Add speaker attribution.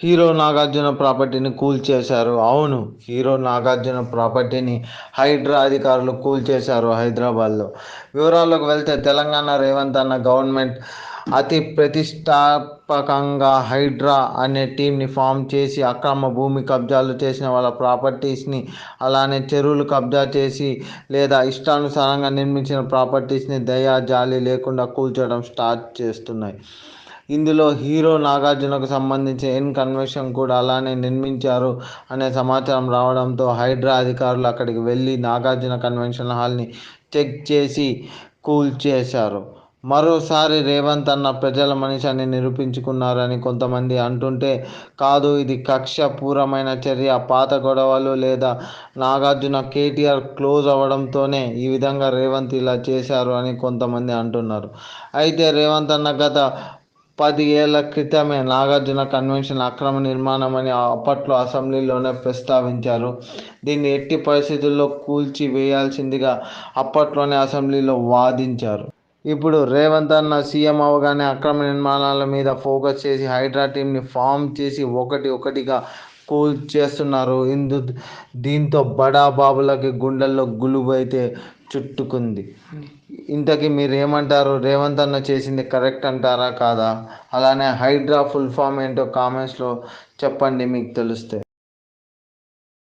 Speaker 1: Hero Nagarjuna ప్రాపర్టీని కూల్చేశారు. అవును, hero Nagarjuna ప్రాపర్టీని హైడ్రా అధికారులు కూల్చేశారు హైదరాబాద్లో. వివరాల్లోకి వెళ్తే తెలంగాణ రేవంత్ అన్న గవర్నమెంట్ అతి ప్రతిష్టాత్మకంగా హైడ్రా అనే టీంని ఫామ్ చేసి అక్రమ భూమి కబ్జాలు చేసిన వాళ్ళ ప్రాపర్టీస్ని, అలానే చెరువులు కబ్జా చేసి లేదా ఇష్టానుసారంగా నిర్మించిన ప్రాపర్టీస్ని దయా జాలి లేకుండా కూల్చడం స్టార్ట్ చేస్తున్నాయి. ఇందులో హీరో నాగార్జునకు సంబంధించిన కన్వెన్షన్ కూడా అలానే నిర్మించారు అనే సమాచారం రావడంతో హైడ్రా అధికారులు అక్కడికి వెళ్ళి నాగార్జున కన్వెన్షన్ హాల్ని చెక్ చేసి కూల్చేశారు. మరోసారి రేవంత్ అన్న ప్రజల మనిషి అని నిరూపించుకున్నారని కొంతమంది అంటుంటే, కాదు, ఇది కక్షపూరమైన చర్య, పాత గొడవలు లేదా నాగార్జున కేటీఆర్ క్లోజ్ అవ్వడంతోనే ఈ విధంగా రేవంత్ ఇలా చేశారు అని కొంతమంది అంటున్నారు. అయితే రేవంత్ అన్న గత 10 ఏళ్ల క్రితమే నాగార్జున కన్వెన్షన్ అక్రమ నిర్మాణమని అప్పట్లో అసెంబ్లీలోనే ప్రస్తావించారు. దీన్ని ఎట్టి పరిస్థితుల్లో కూల్చివేయాల్సిందిగా అప్పట్లోనే అసెంబ్లీలో వాదించారు. ఇప్పుడు రేవంత్ అన్న సీఎం అవగానే అక్రమ నిర్మాణాల మీద ఫోకస్ చేసి హైడ్రా టీంని ఫామ్ చేసి ఒకటిగా కూల్చేస్తున్నారు. దీంతో బడా బాబులకి గుండెల్లో గులుబైతే చుట్టుకుంది. ఇంతకీ మీరేమంటారు? రేవంత్ అన్న చేసింది కరెక్ట్ అంటారా కాదా? అలానే హైడ్రా ఫుల్ ఫామ్ ఏంటో కామెంట్స్లో చెప్పండి మీకు తెలిస్తే.